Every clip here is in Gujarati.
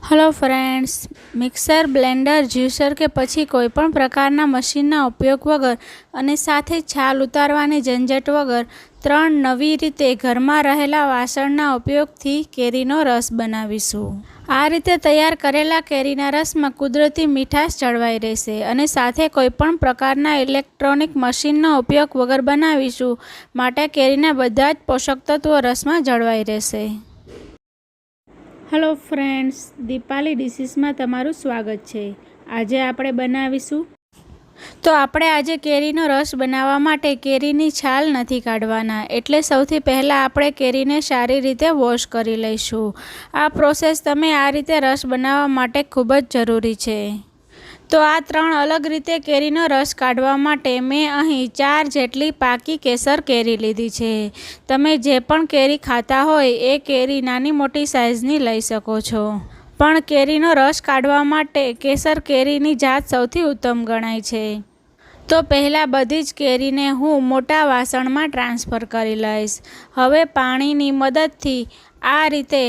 Hello friends, mixer, Blender, juicer કે પછી કોઈપણ પ્રકારના મશીનના ઉપયોગ વગર અને સાથે છાલ ઉતારવાની ઝંઝટ વગર 3 નવી રીતે ઘરમાં રહેલા વાસણના ઉપયોગથી કેરીનો રસ બનાવીશું. આ રીતે તૈયાર કરેલા કેરીના રસમાં કુદરતી મીઠાશ જળવાઈ રહેશે અને સાથે કોઈપણ પ્રકારના ઇલેક્ટ્રોનિક મશીનનો ઉપયોગ વગર બનાવીશું, માટે કેરીના બધા જ પોષક તત્વો રસમાં જળવાઈ રહેશે. હેલો ફ્રેન્ડ્સ, દીપાલી ડિશીસમાં તમારું સ્વાગત છે. આજે આપણે બનાવીશું આપણે આજે કેરીનો રસ બનાવવા માટે કેરીની છાલ નથી કાઢવાના, એટલે સૌથી પહેલાં આપણે કેરીને સારી રીતે વોશ કરી લઈશું. આ પ્રોસેસ તમે આ રીતે રસ બનાવવા માટે ખૂબ જ જરૂરી છે. તો આ 3 અલગ રીતે કેરીનો રસ કાઢવા માટે મેં અહીં 4 જેટલી પાકી કેસર કેરી લીધી છે. તમે જે પણ કેરી ખાતા હોય એ કેરી નાની મોટી સાઇઝની લઈ શકો છો, પણ કેરીનો રસ કાઢવા માટે કેસર કેરીની જાત સૌથી ઉત્તમ ગણાય છે. તો પહેલાં બધી જ કેરીને હું મોટા વાસણમાં ટ્રાન્સફર કરી લઈશ. હવે પાણીની મદદથી આ રીતે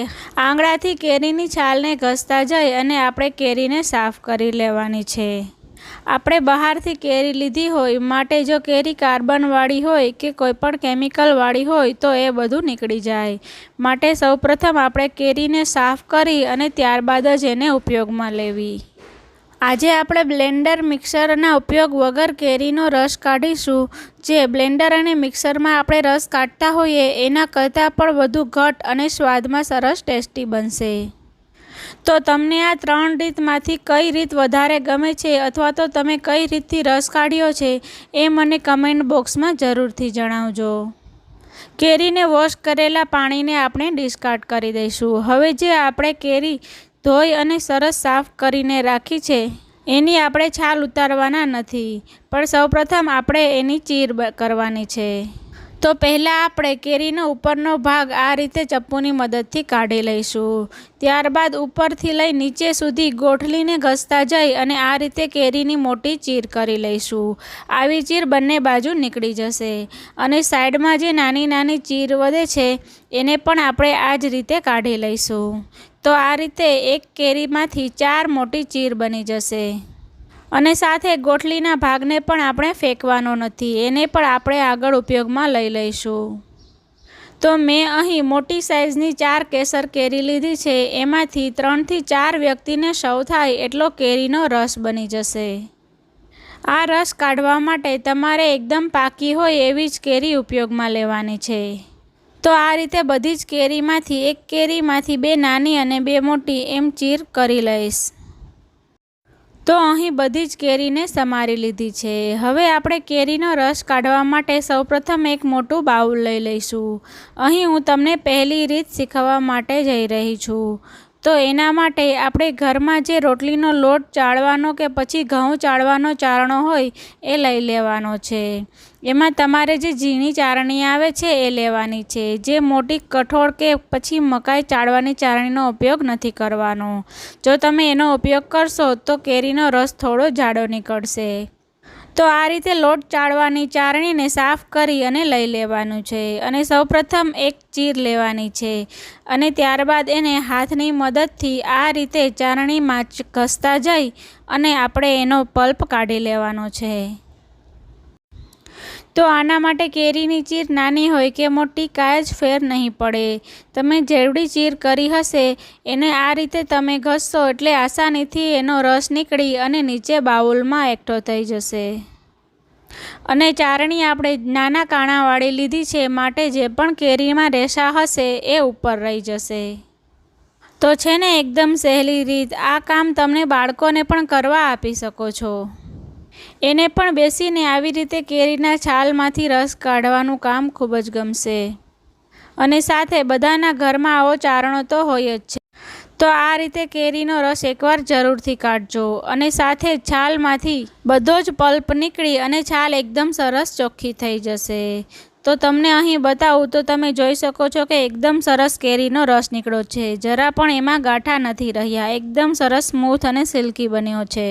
આંગળાથી કેરીની છાલને ઘસતા જઈ અને આપણે કેરીને સાફ કરી લેવાની છે. આપણે બહારથી કેરી લીધી હોય, માટે જો કેરી કાર્બનવાળી હોય કે કોઈપણ કેમિકલવાળી હોય તો એ બધું નીકળી જાય. માટે સૌપ્રથમ આપણે કેરીને સાફ કરી અને ત્યારબાદ જ એને ઉપયોગમાં લેવી. આજે આપણે બ્લેન્ડર, મિક્સરના ઉપયોગ વગર કેરીનો રસ કાઢીશું. જે બ્લેન્ડર અને મિક્સરમાં આપણે રસ કાઢતા હોઈએ એના કરતાં પણ વધુ ઘટ અને સ્વાદમાં સરસ ટેસ્ટી બનશે. તો તમને આ 3 રીતમાંથી કઈ રીત વધારે ગમે છે અથવા તો તમે કઈ રીતથી રસ કાઢ્યો છે એ મને કમેન્ટ બોક્સમાં જરૂરથી જણાવજો. કેરીને વોશ કરેલા પાણીને આપણે ડિસ્કાર્ડ કરી દઈશું. હવે જે આપણે કેરી ધોઈ અને સરસ સાફ કરીને રાખી છે એની આપણે છાલ ઉતારવાના નથી, પણ સૌપ્રથમ આપણે એની ચીર કરવાની છે. તો પહેલાં આપણે કેરીનો ઉપરનો ભાગ આ રીતે ચપ્પુની મદદથી કાઢી લઈશું. ત્યારબાદ ઉપરથી લઈ નીચે સુધી ગોઠલીને ઘસતા જઈ અને આ રીતે કેરીની મોટી ચીર કરી લઈશું. આવી ચીર બંને બાજુ નીકળી જશે અને સાઈડમાં જે નાની નાની ચીર વધે છે એને પણ આપણે આ જ રીતે કાઢી લઈશું. તો આ રીતે એક કેરીમાંથી 4 મોટી ચીર બની જશે અને સાથે ગોઠલીના ભાગને પણ આપણે ફેંકવાનો નથી, એને પણ આપણે આગળ ઉપયોગમાં લઈ લઈશું. તો મેં અહીં મોટી સાઇઝની 4 કેસર કેરી લીધી છે. એમાંથી 3 થી 4 વ્યક્તિને સૌ થાય એટલો કેરીનો રસ બની જશે. આ રસ કાઢવા માટે તમારે એકદમ પાકી હોય એવી જ કેરી ઉપયોગમાં લેવાની છે. તો આ રીતે બધી જ કેરીમાંથી એક કેરીમાંથી 2 નાની અને 2 મોટી એમ ચીર કરી લઈશ. તો અહીં બધી જ કેરીને સમારી લીધી છે. હવે આપણે કેરીનો રસ કાઢવા માટે સૌપ્રથમ એક મોટું બાઉલ લઈ લઈશું. અહીં હું તમને પહેલી રીત શીખવવા માટે જઈ રહી છું. તો એના માટે આપણે ઘરમાં જે રોટલીનો લોટ ચાળવાનો કે પછી ઘઉં ચાળવાનો ચારણો હોય એ લઈ લેવાનો છે. એમાં તમારે જે ઝીણી ચારણી આવે છે એ લેવાની છે. જે મોટી કઠોળ કે પછી મકાઈ ચાળવાની ચારણીનો ઉપયોગ નથી કરવાનો. જો તમે એનો ઉપયોગ કરશો તો કેરીનો રસ થોડો જાડો નીકળશે. તો આ રીતે લોટ ચાળવાની ચારણીને સાફ કરી અને લઈ લેવાનું છે અને સૌપ્રથમ એક ચીર લેવાની છે અને ત્યારબાદ એને હાથની મદદથી આ રીતે ચારણીમાં ઘસતા જઈ અને આપણે એનો પલ્પ કાઢી લેવાનો છે. તો આના માટે કેરીની ચીર નાની હોય કે મોટી કાંઈ જ ફેર નહીં પડે. તમે જેવડી ચીર કરી હશે એને આ રીતે તમે ઘસશો એટલે આસાનીથી એનો રસ નીકળી અને નીચે બાઉલમાં એકઠો થઈ જશે. અને ચારણી આપણે નાના કાણાવાળી લીધી છે, માટે જે પણ કેરીમાં રેસા હશે એ ઉપર રહી જશે. તો છે ને એકદમ સહેલી રીત. આ કામ તમને બાળકોને પણ કરવા આપી શકો છો. એને પણ બેસીને આવી રીતે કેરીના છાલમાંથી રસ કાઢવાનું કામ ખૂબ જ ગમશે. અને સાથે બધાના ઘરમાં આવો ચારણો તો હોય જ છે. તો આ રીતે કેરીનો રસ એકવાર જરૂરથી કાઢજો અને સાથે છાલમાંથી બધો જ પલ્પ નીકળી અને છાલ એકદમ સરસ ચોખ્ખી થઈ જશે. તો તમને અહીં બતાવું તો તમે જોઈ શકો છો કે એકદમ સરસ કેરીનો રસ નીકળ્યો છે. જરા પણ એમાં ગાંઠા નથી રહ્યા. એકદમ સરસ સ્મૂથ અને સિલ્કી બન્યો છે.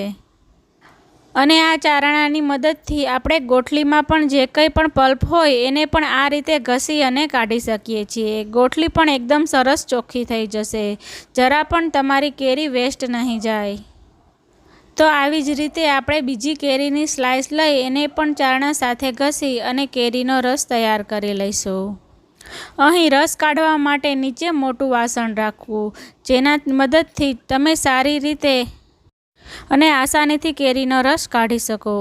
અને આ ચારણાની મદદથી આપણે ગોઠલીમાં પણ જે કંઈ પણ પલ્પ હોય એને પણ આ રીતે ઘસી અને કાઢી શકીએ છીએ. ગોઠલી પણ એકદમ સરસ ચોખ્ખી થઈ જશે. જરા પણ તમારી કેરી વેસ્ટ નહીં જાય. તો આવી જ રીતે આપણે બીજી કેરીની સ્લાઇસ લઈ એને પણ ચારણા સાથે ઘસી અને કેરીનો રસ તૈયાર કરી લઈશું. અહીં રસ કાઢવા માટે નીચે મોટું વાસણ રાખવું, જેના મદદથી તમે સારી રીતે અને આસાનીથી કેરીનો રસ કાઢી શકો.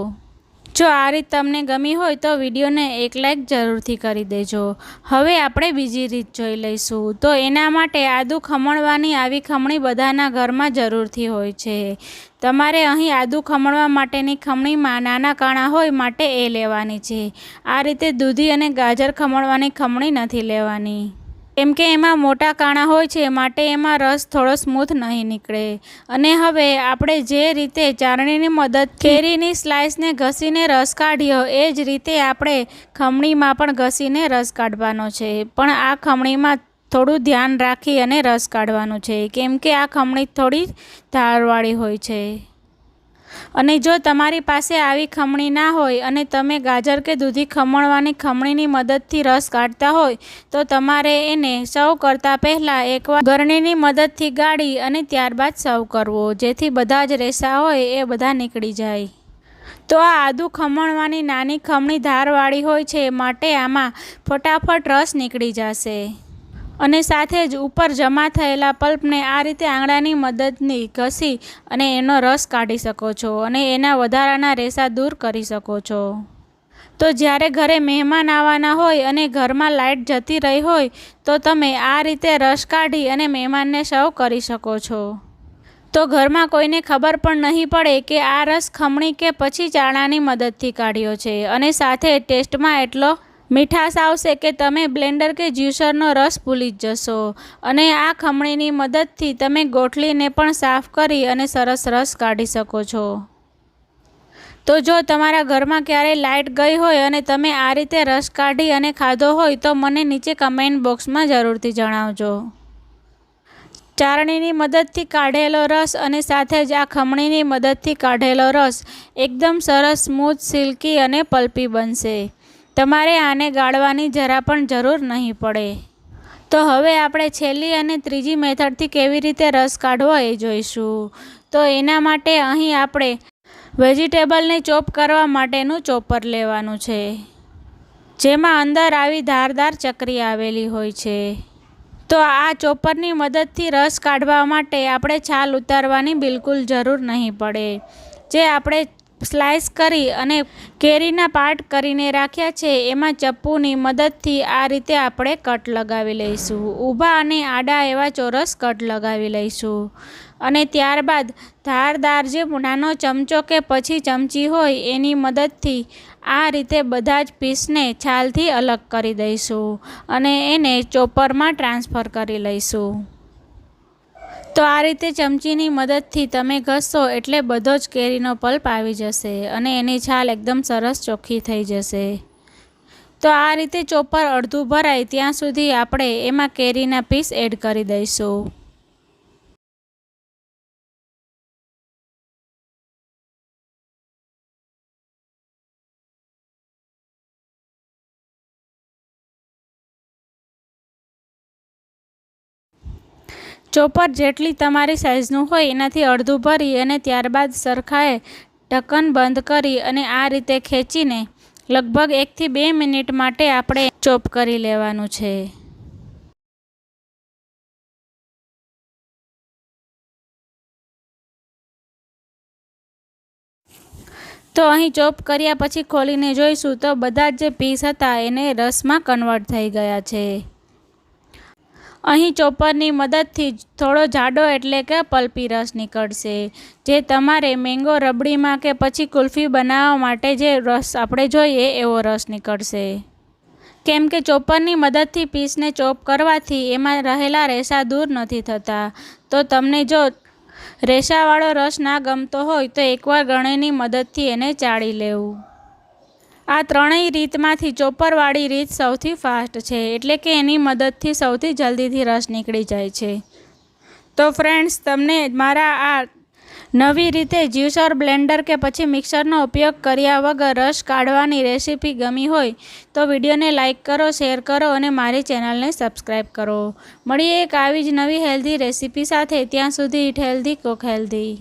જો આ રીત તમને ગમી હોય તો વિડીયોને એક લાઈક જરૂરથી કરી દેજો. હવે આપણે બીજી રીત જોઈ લઈશું. તો એના માટે આદું ખમણવાની આવી ખમણી બધાના ઘરમાં જરૂરથી હોય છે. તમારે અહીં આદું ખમણવા માટેની ખમણીમાં નાના કાણા હોય માટે એ લેવાની છે. આ રીતે દૂધી અને ગાજર ખમણવાની ખમણી નથી લેવાની, કેમ કે એમાં મોટા કાણા હોય છે માટે એમાં રસ થોડો સ્મૂથ નહીં નીકળે. અને હવે આપણે જે રીતે ચારણીની મદદ કેરીની સ્લાઇસને ઘસીને રસ કાઢ્યો એ જ રીતે આપણે ખમણીમાં પણ ઘસીને રસ કાઢવાનો છે. પણ આ ખમણીમાં થોડું ધ્યાન રાખી અને રસ કાઢવાનું છે, કેમ કે આ ખમણી થોડી ધારવાળી હોય છે. અને જો તમારી પાસે આવી ખમણી ના હોય અને તમે ગાજર કે દૂધી ખમણવાની ખમણીની મદદથી રસ કાઢતા હોય તો તમારે એને સર્વ કરતાં પહેલાં એકવાર ગરણીની મદદથી ગાળી અને ત્યારબાદ સર્વ કરવો, જેથી બધા જ રેસા હોય એ બધા નીકળી જાય. તો આ આદું ખમણવાની નાની ખમણી ધારવાળી હોય છે માટે આમાં ફટાફટ રસ નીકળી જશે. અને સાથે જ ઉપર જમા થયેલા પલ્પને આ રીતે આંગળાની મદદથી ઘસી અને એનો રસ કાઢી શકો છો અને એના વધારાના રેસા દૂર કરી શકો છો. તો જ્યારે ઘરે મહેમાન આવવાના હોય અને ઘરમાં લાઇટ જતી રહી હોય તો તમે આ રીતે રસ કાઢી અને મહેમાનને સર્વ કરી શકો છો. તો ઘરમાં કોઈને ખબર પણ નહીં પડે કે આ રસ ખમણી કે પછી ચારણાની મદદથી કાઢ્યો છે. અને સાથે ટેસ્ટમાં એટલો મીઠાશ આવશે કે તમે બ્લેન્ડર કે જ્યુસરનો રસ ભૂલી જ જશો. અને આ ખમણીની મદદથી તમે ગોઠલીને પણ સાફ કરી અને સરસ રસ કાઢી શકો છો. તો જો તમારા ઘરમાં ક્યારેય લાઇટ ગઈ હોય અને તમે આ રીતે રસ કાઢી અને ખાધો હોય તો મને નીચે કમેન્ટ બોક્સમાં જરૂરથી જણાવજો. ચારણીની મદદથી કાઢેલો રસ અને સાથે જ આ ખમણીની મદદથી કાઢેલો રસ એકદમ સરસ સ્મૂથ, સિલ્કી અને પલ્પી બનશે. તમારે આને ગાળવાની જરા પણ જરૂર નહીં પડે. તો હવે આપણે છેલ્લી અને ત્રીજી મેથડથી કેવી રીતે રસ કાઢવો એ જોઈશું. તો એના માટે અહીં આપણે વેજીટેબલને ચોપ કરવા માટેનું ચોપર લેવાનું છે, જેમાં અંદર આવી ધારદાર ચકરી આવેલી હોય છે. તો આ ચોપરની મદદથી રસ કાઢવા માટે આપણે છાલ ઉતારવાની બિલકુલ જરૂર નહીં પડે. જે આપણે સ્લાઇસ કરી અને કેરીના પાર્ટ કરીને રાખ્યા છે એમાં ચપ્પુની મદદથી આ રીતે આપણે કટ લગાવી લઈશું. ઊભા અને આડા એવા ચોરસ કટ લગાવી લઈશું. અને ત્યારબાદ ધારદાર જે નાનો ચમચો કે પછી ચમચી હોય એની મદદથી આ રીતે બધા જ પીસને છાલથી અલગ કરી દઈશું અને એને ચોપરમાં ટ્રાન્સફર કરી લઈશું. તો આ રીતે ચમચીની મદદથી તમે ઘસશો એટલે બધો જ કેરીનો પલ્પ આવી જશે અને એની છાલ એકદમ સરસ ચોખ્ખી થઈ જશે. તો આ રીતે ચોપર અડધું ભરાય ત્યાં સુધી આપણે એમાં કેરીના પીસ એડ કરી દઈશું. ચોપર જેટલી તમારી સાઇઝનું હોય એનાથી અડધું ભરી અને ત્યારબાદ સરખાએ ઢક્કન બંધ કરી અને આ રીતે ખેંચીને લગભગ 1 થી 2 મિનિટ માટે આપણે ચોપ કરી લેવાનું છે. તો અહીં ચોપ કર્યા પછી ખોલીને જોઈશું તો બધા જ જે પીસ હતા એને રસમાં કન્વર્ટ થઈ ગયા છે. અહીં ચોપરની મદદથી થોડો જાડો એટલે કે પલ્પી રસ નીકળશે, જે તમારે મેંગો રબડીમાં કે પછી કુલ્ફી બનાવવા માટે જે રસ આપણે જોઈએ એવો રસ નીકળશે. કેમ કે ચોપરની મદદથી પીસને ચોપ કરવાથી એમાં રહેલા રેસા દૂર નથી થતા. તો તમને જો રેસાવાળો રસ ના ગમતો હોય તો એકવાર ગળણીની મદદથી એને ચાળી લેવું. આ ત્રણેય રીતમાંથી ચોપરવાળી રીત સૌથી ફાસ્ટ છે, એટલે કે એની મદદથી સૌથી જલ્દીથી રસ નીકળી જાય છે. તો ફ્રેન્ડ્સ, તમને મારા આ નવી રીતે જ્યુસર, બ્લેન્ડર કે પછી મિક્સરનો ઉપયોગ કર્યા વગર રસ કાઢવાની રેસીપી ગમી હોય તો વિડીયોને લાઇક કરો, શેર કરો અને મારી ચેનલને સબસ્ક્રાઈબ કરો. મળીએ એક આવી જ નવી હેલ્ધી રેસીપી સાથે. ત્યાં સુધી ઇટ હેલ્ધી, કુક હેલ્ધી.